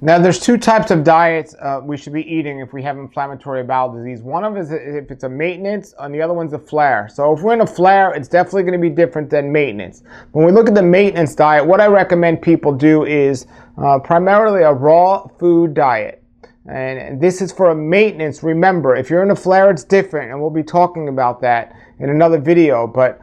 Now, there's two types of diets we should be eating if we have inflammatory bowel disease. One of them is if it's a maintenance, and the other one's a flare. So if we're in a flare, it's definitely going to be different than maintenance. When we look at the maintenance diet, what I recommend people do is primarily a raw food diet. And this is for a maintenance. Remember, if you're in a flare, it's different, and we'll be talking about that in another video. But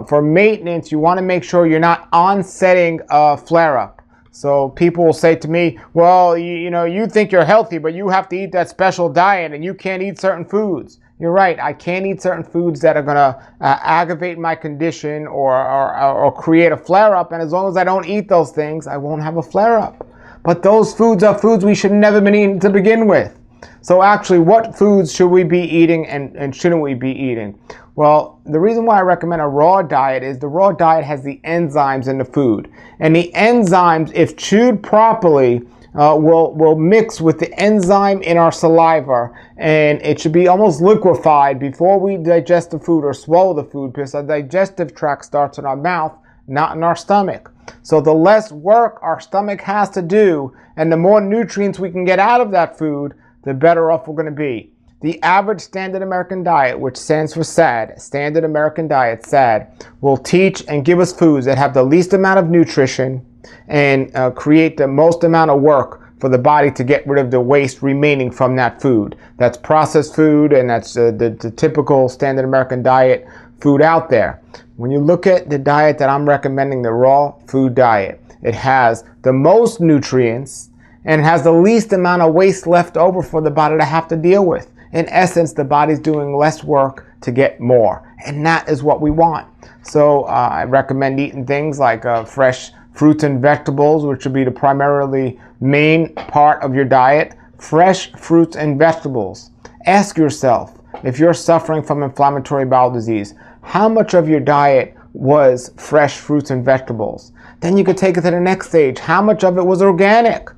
for maintenance, you want to make sure you're not onsetting a flare-up. So people will say to me, well, you think you're healthy, but you have to eat that special diet and you can't eat certain foods. You're right. I can't eat certain foods that are going to aggravate my condition or create a flare-up. And as long as I don't eat those things, I won't have a flare-up. But those foods are foods we should never been eating to begin with. So actually, what foods should we be eating and shouldn't we be eating? Well, the reason why I recommend a raw diet is the raw diet has the enzymes in the food. And the enzymes, if chewed properly, will mix with the enzyme in our saliva. And it should be almost liquefied before we digest the food or swallow the food, because our digestive tract starts in our mouth, not in our stomach. So the less work our stomach has to do and the more nutrients we can get out of that food, the better off we're going to be. The average standard American diet, which stands for SAD, Standard American Diet, SAD, will teach and give us foods that have the least amount of nutrition and create the most amount of work for the body to get rid of the waste remaining from that food. That's processed food, and that's the typical Standard American Diet food out there. When you look at the diet that I'm recommending, the raw food diet, it has the most nutrients and it has the least amount of waste left over for the body to have to deal with. In essence, the body's doing less work to get more, and that is what we want. So I recommend eating things like fresh fruits and vegetables, which would be the primarily main part of your diet. Fresh fruits and vegetables. Ask yourself, if you're suffering from inflammatory bowel disease, how much of your diet was fresh fruits and vegetables? Then you could take it to the next stage. How much of it was organic?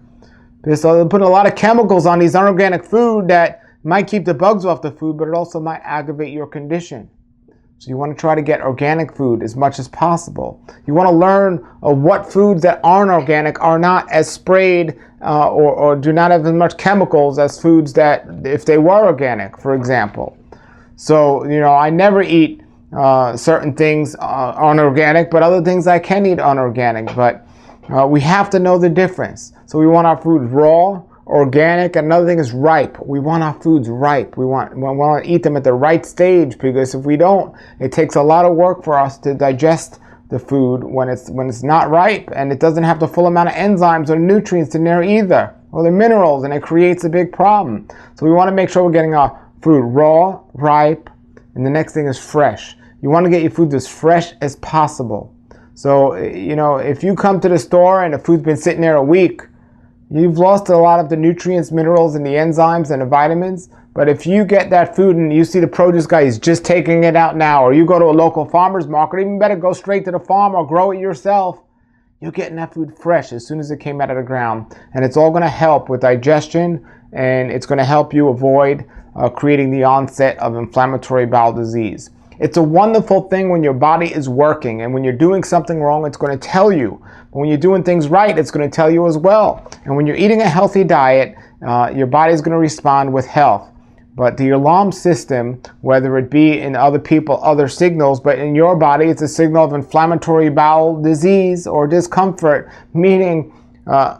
Because they're putting a lot of chemicals on these unorganic food that might keep the bugs off the food, but it also might aggravate your condition. So you want to try to get organic food as much as possible. You want to learn what foods that aren't organic are not as sprayed or do not have as much chemicals as foods that if they were organic, for example. So, I never eat certain things unorganic, but other things I can eat unorganic. But we have to know the difference. So we want our food raw, organic. Another thing is ripe. We want our foods ripe. We want to eat them at the right stage, because if we don't, it takes a lot of work for us to digest the food when it's not ripe, and it doesn't have the full amount of enzymes or nutrients in there either, or the minerals, and it creates a big problem. So we want to make sure we're getting our food raw, ripe, and the next thing is fresh. You want to get your food as fresh as possible. So, if you come to the store and the food's been sitting there a week, you've lost a lot of the nutrients, minerals, and the enzymes and the vitamins. But if you get that food and you see the produce guy is just taking it out now, or you go to a local farmer's market, even better, go straight to the farm or grow it yourself, you're getting that food fresh as soon as it came out of the ground. And it's all going to help with digestion, and it's going to help you avoid creating the onset of inflammatory bowel disease. It's a wonderful thing when your body is working, and when you're doing something wrong, it's going to tell you. But when you're doing things right, it's going to tell you as well. And when you're eating a healthy diet, your body is going to respond with health. But the alarm system, whether it be in other people, other signals, but in your body, it's a signal of inflammatory bowel disease or discomfort, meaning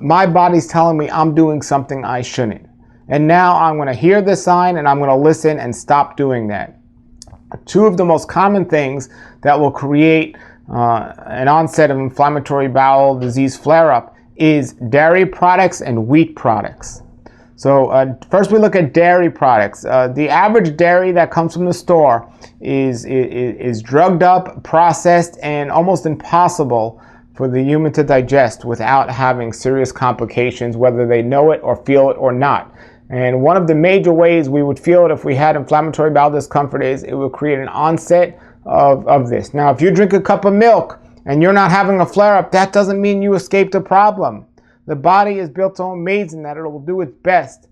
my body's telling me I'm doing something I shouldn't. And now I'm going to hear the sign and I'm going to listen and stop doing that. Two of the most common things that will create an onset of inflammatory bowel disease flare-up is dairy products and wheat products. So first we look at dairy products. The average dairy that comes from the store is drugged up, processed, and almost impossible for the human to digest without having serious complications, whether they know it or feel it or not. And one of the major ways we would feel it if we had inflammatory bowel discomfort is it will create an onset of this. Now, if you drink a cup of milk and you're not having a flare-up, that doesn't mean you escaped the problem. The body is built so amazing that it will do its best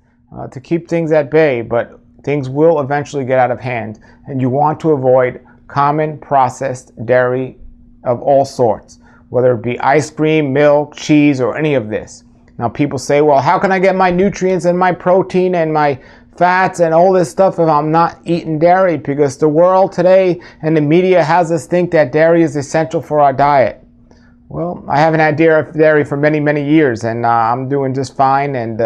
to keep things at bay, but things will eventually get out of hand. And you want to avoid common processed dairy of all sorts, whether it be ice cream, milk, cheese, or any of this. Now people say, well, how can I get my nutrients and my protein and my fats and all this stuff if I'm not eating dairy? Because the world today and the media has us think that dairy is essential for our diet. Well, I haven't had dairy for many, many years, and I'm doing just fine. And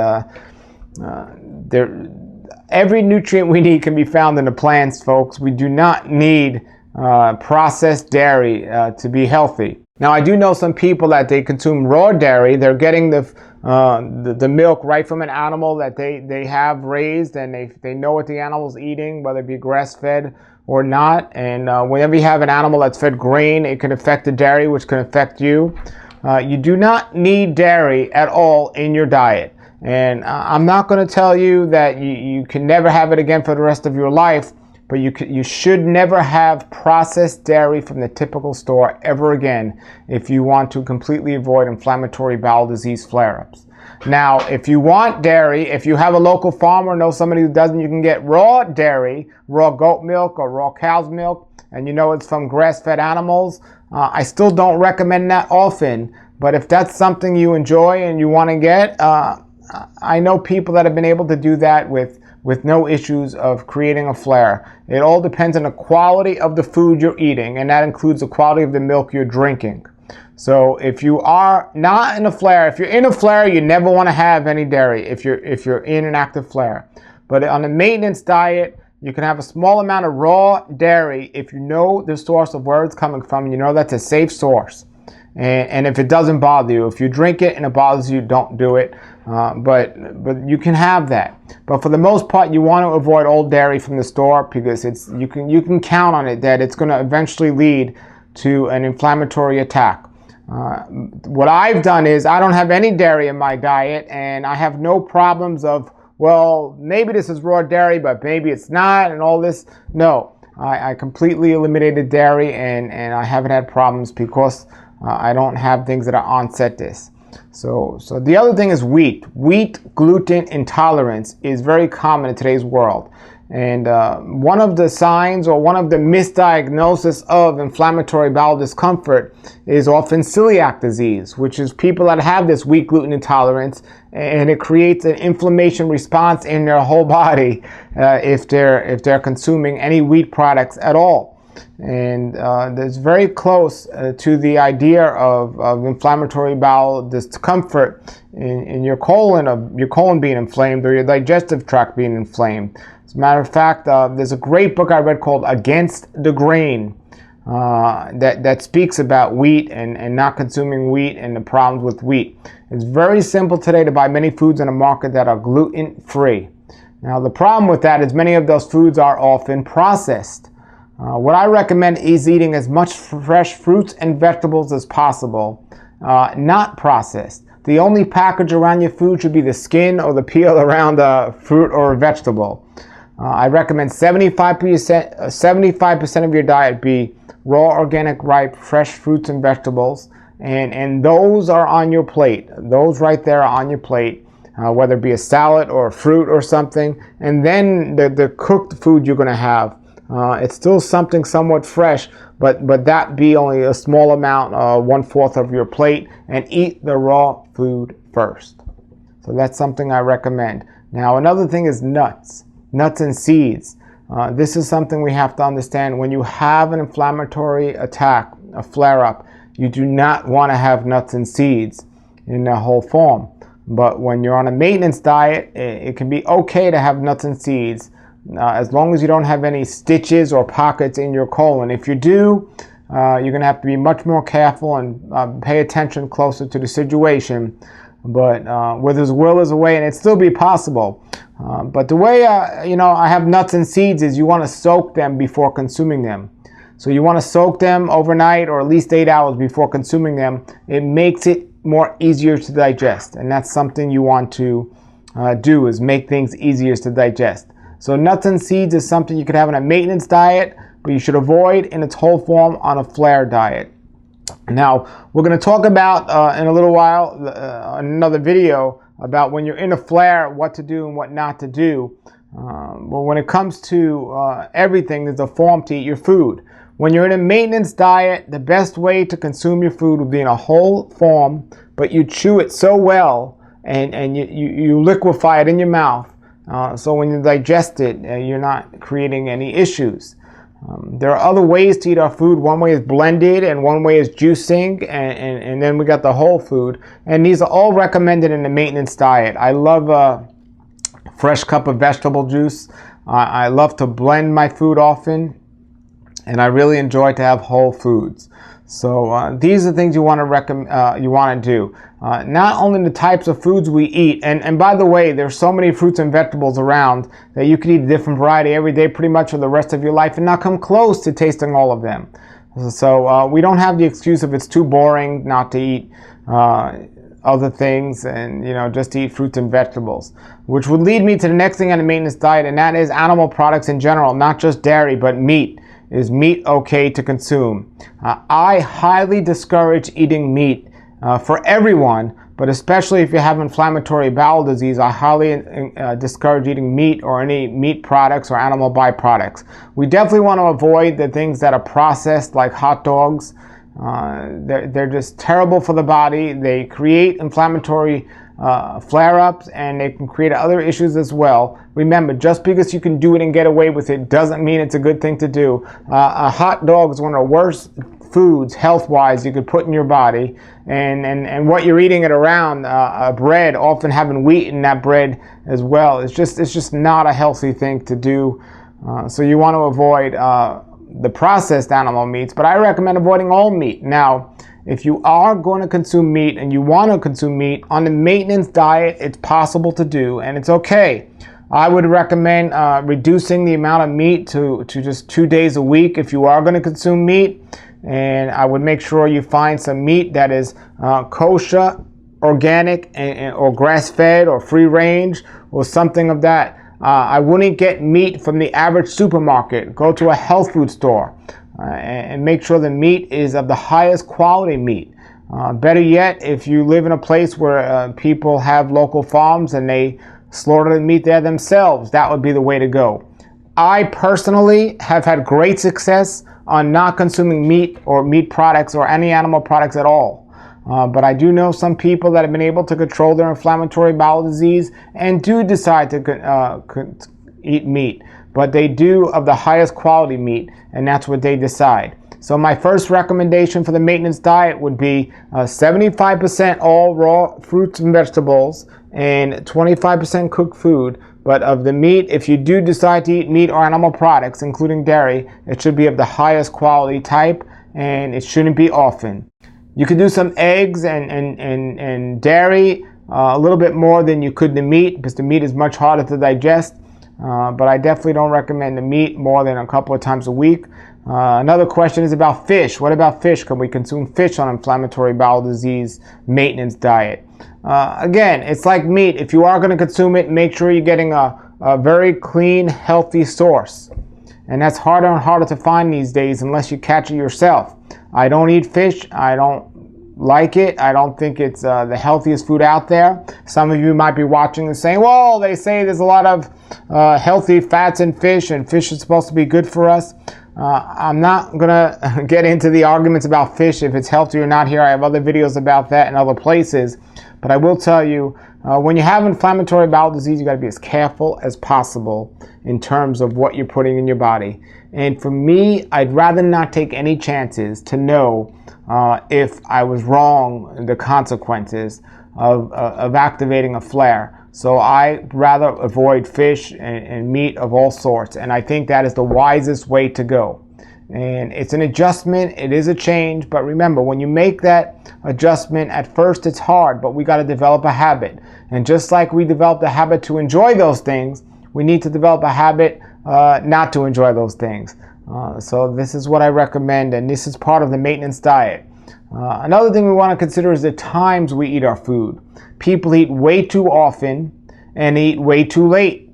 every nutrient we need can be found in the plants, folks. We do not need processed dairy to be healthy. Now, I do know some people that they consume raw dairy. They're getting the milk right from an animal that they have raised, and they know what the animal's eating, whether it be grass-fed or not. And whenever you have an animal that's fed grain, it can affect the dairy, which can affect you. You do not need dairy at all in your diet. And I'm not going to tell you that you can never have it again for the rest of your life, but you should never have processed dairy from the typical store ever again if you want to completely avoid inflammatory bowel disease flare-ups. Now, if you want dairy, if you have a local farmer or know somebody who doesn't, you can get raw dairy, raw goat milk or raw cow's milk, and you know it's from grass-fed animals. I still don't recommend that often, but if that's something you enjoy and you want to get, I know people that have been able to do that with no issues of creating a flare. It all depends on the quality of the food you're eating, and that includes the quality of the milk you're drinking. So if you are not in a flare, if you're in a flare, you never want to have any dairy if you're in an active flare. But on a maintenance diet, you can have a small amount of raw dairy if you know the source of where it's coming from. You know that's a safe source. And if it doesn't bother you, if you drink it and it bothers you, don't do it. But you can have that. But for the most part, you want to avoid all dairy from the store because you can count on it that it's going to eventually lead to an inflammatory attack. What I've done is I don't have any dairy in my diet, and I have no problems of, well, maybe this is raw dairy, but maybe it's not, and all this. No, I completely eliminated dairy, and I haven't had problems because I don't have things that are onset this. So the other thing is wheat. Wheat gluten intolerance is very common in today's world. And one of the signs or one of the misdiagnosis of inflammatory bowel discomfort is often celiac disease, which is people that have this wheat gluten intolerance, and it creates an inflammation response in their whole body if they're consuming any wheat products at all. And that's very close to the idea of inflammatory bowel discomfort in your colon being inflamed or your digestive tract being inflamed. As a matter of fact, there's a great book I read called Against the Grain that speaks about wheat and not consuming wheat and the problems with wheat. It's very simple today to buy many foods in the market that are gluten-free. Now, the problem with that is many of those foods are often processed. What I recommend is eating as much fresh fruits and vegetables as possible, not processed. The only package around your food should be the skin or the peel around a fruit or a vegetable. I recommend 75% of your diet be raw, organic, ripe, fresh fruits and vegetables, and those are on your plate. Those right there are on your plate, whether it be a salad or a fruit or something, and then the cooked food you're going to have. It's still something somewhat fresh, but that be only a small amount, 1/4 of your plate, and eat the raw food first. So that's something I recommend. Now, another thing is nuts and seeds. This is something we have to understand. When you have an inflammatory attack, a flare-up, you do not want to have nuts and seeds in their whole form. But when you're on a maintenance diet, it can be okay to have nuts and seeds, as long as you don't have any stitches or pockets in your colon. If you do, you're going to have to be much more careful and pay attention closer to the situation. But where there's will is a way, and it'd still be possible. But the way I have nuts and seeds is you want to soak them before consuming them. So you want to soak them overnight or at least 8 hours before consuming them. It makes it more easier to digest, and that's something you want to do, is make things easier to digest. So nuts and seeds is something you could have on a maintenance diet, but you should avoid in its whole form on a flare diet. Now, we're going to talk about in a little while, another video, about when you're in a flare, what to do and what not to do. But when it comes to everything, there's a form to eat your food. When you're in a maintenance diet, the best way to consume your food will be in a whole form, but you chew it so well and you liquefy it in your mouth. So when you digest it, you're not creating any issues. There are other ways to eat our food. One way is blended, and one way is juicing, and then we got the whole food. And these are all recommended in the maintenance diet. I love a fresh cup of vegetable juice. I love to blend my food often, and I really enjoy to have whole foods. So these are things you want to do. Not only the types of foods we eat, and by the way, there's so many fruits and vegetables around that you could eat a different variety every day pretty much for the rest of your life and not come close to tasting all of them. So we don't have the excuse if it's too boring not to eat other things and just to eat fruits and vegetables, which would lead me to the next thing on the maintenance diet, and that is animal products in general, not just dairy, but meat. Is meat okay to consume? I highly discourage eating meat for everyone, but especially if you have inflammatory bowel disease, I highly discourage eating meat or any meat products or animal byproducts. We definitely want to avoid the things that are processed, like hot dogs. They're just terrible for the body. They create inflammatory flare-ups, and they can create other issues as well. Remember, just because you can do it and get away with it doesn't mean it's a good thing to do. A hot dog is one of the worst foods health-wise you could put in your body, and what you're eating it around, bread, often having wheat in that bread as well. It's just not a healthy thing to do. So you want to avoid the processed animal meats, but I recommend avoiding all meat. Now, if you are going to consume meat and you want to consume meat on the maintenance diet, it's possible to do, and it's okay. I would recommend reducing the amount of meat to just 2 days a week if you are going to consume meat. And I would make sure you find some meat that is kosher, organic, or grass-fed or free-range or something of that. I wouldn't get meat from the average supermarket. Go to a health food store and make sure the meat is of the highest quality meat. Better yet, if you live in a place where people have local farms and they slaughter the meat there themselves, that would be the way to go. I personally have had great success on not consuming meat or meat products or any animal products at all. But I do know some people that have been able to control their inflammatory bowel disease and do decide to eat meat. But they do of the highest quality meat, and that's what they decide. So my first recommendation for the maintenance diet would be 75% all raw fruits and vegetables and 25% cooked food. But of the meat, if you do decide to eat meat or animal products, including dairy, it should be of the highest quality type, and it shouldn't be often. You could do some eggs and dairy, a little bit more than you could the meat, because the meat is much harder to digest. But I definitely don't recommend the meat more than a couple of times a week. Another question is about fish. What about fish? Can we consume fish on inflammatory bowel disease maintenance diet? Again, it's like meat. If you are going to consume it, make sure you're getting a very clean, healthy source. And that's harder and harder to find these days unless you catch it yourself. I don't eat fish. I don't like it. I don't think it's the healthiest food out there. Some of you might be watching and saying, well, they say there's a lot of healthy fats in fish, and fish is supposed to be good for us. I'm not going to get into the arguments about fish, if it's healthy or not here. I have other videos about that in other places. But I will tell you, when you have inflammatory bowel disease, you got to be as careful as possible in terms of what you're putting in your body. And for me, I'd rather not take any chances to know if I was wrong in the consequences of activating a flare. So I rather avoid fish and meat of all sorts, and I think that is the wisest way to go. And it's an adjustment, it is a change, but remember, when you make that adjustment, at first it's hard, but we got to develop a habit. And just like we developed a habit to enjoy those things, we need to develop a habit not to enjoy those things. So this is what I recommend, and this is part of the maintenance diet. Another thing we want to consider is the times we eat our food. People eat way too often and eat way too late.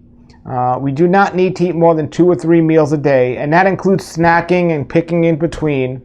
We do not need to eat more than 2 or 3 meals a day, and that includes snacking and picking in between.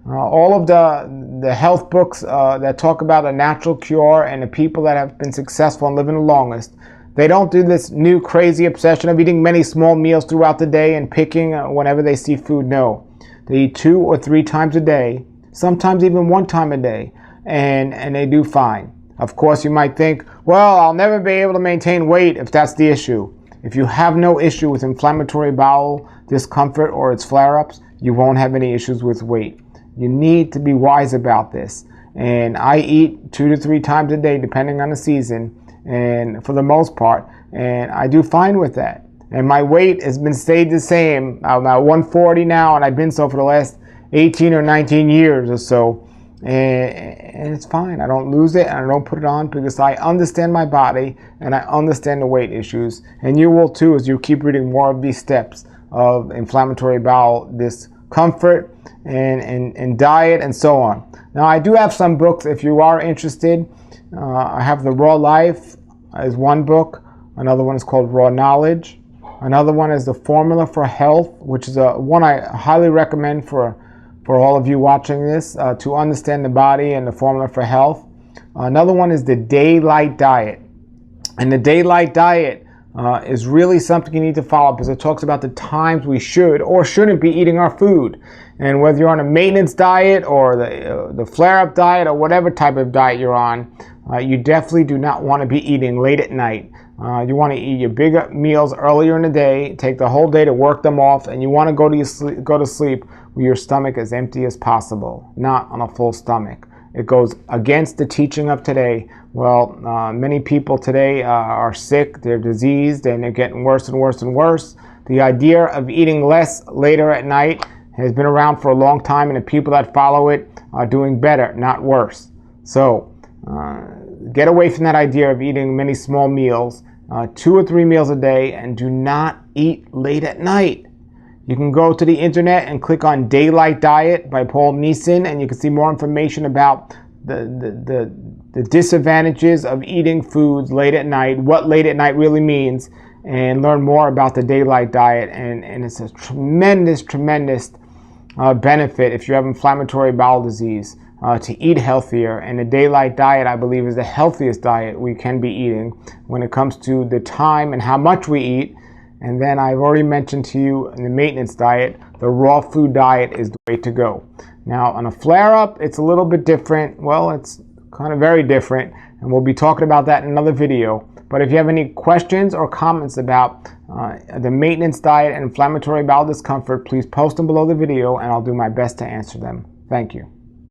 All of the health books that talk about a natural cure and the people that have been successful and living the longest, they don't do this new crazy obsession of eating many small meals throughout the day and picking whenever they see food. No, they eat 2 or 3 times a day, sometimes even 1 time a day, and they do fine. Of course, you might think, well, I'll never be able to maintain weight if that's the issue. If you have no issue with inflammatory bowel discomfort or its flare-ups, you won't have any issues with weight. You need to be wise about this. And I eat 2 to 3 times a day, depending on the season, and for the most part, and I do fine with that. And my weight has been stayed the same. I'm at 140 now, and I've been so for the last 18 or 19 years or so. And it's fine. I don't lose it, and I don't put it on because I understand my body and I understand the weight issues. And you will too, as you keep reading more of these steps of inflammatory bowel discomfort and diet and so on. Now, I do have some books if you are interested. I have The Raw Life is one book. Another one is called Raw Knowledge. Another one is The Formula for Health, which is one I highly recommend for all of you watching this to understand the body and the formula for health. Another one is The Daylight Diet. And the Daylight Diet is really something you need to follow because it talks about the times we should or shouldn't be eating our food. And whether you're on a maintenance diet or the flare-up diet or whatever type of diet you're on, you definitely do not want to be eating late at night. You want to eat your bigger meals earlier in the day, take the whole day to work them off, and you want to go to sleep with your stomach as empty as possible, not on a full stomach. It goes against the teaching of today. Well, many people today are sick, they're diseased, and they're getting worse and worse and worse. The idea of eating less later at night has been around for a long time, and the people that follow it are doing better, not worse. So get away from that idea of eating many small meals, 2 or 3 meals a day, and do not eat late at night. You can go to the internet and click on Daylight Diet by Paul Neeson, and you can see more information about the disadvantages of eating foods late at night, what late at night really means, and learn more about the Daylight Diet. And it's a tremendous benefit if you have inflammatory bowel disease to eat healthier. And the Daylight Diet, I believe, is the healthiest diet we can be eating when it comes to the time and how much we eat. And then I've already mentioned to you in the maintenance diet, the raw food diet is the way to go. Now, on a flare-up, it's a little bit different. Well, it's kind of very different, and we'll be talking about that in another video. But if you have any questions or comments about the maintenance diet and inflammatory bowel discomfort, please post them below the video, and I'll do my best to answer them. Thank you.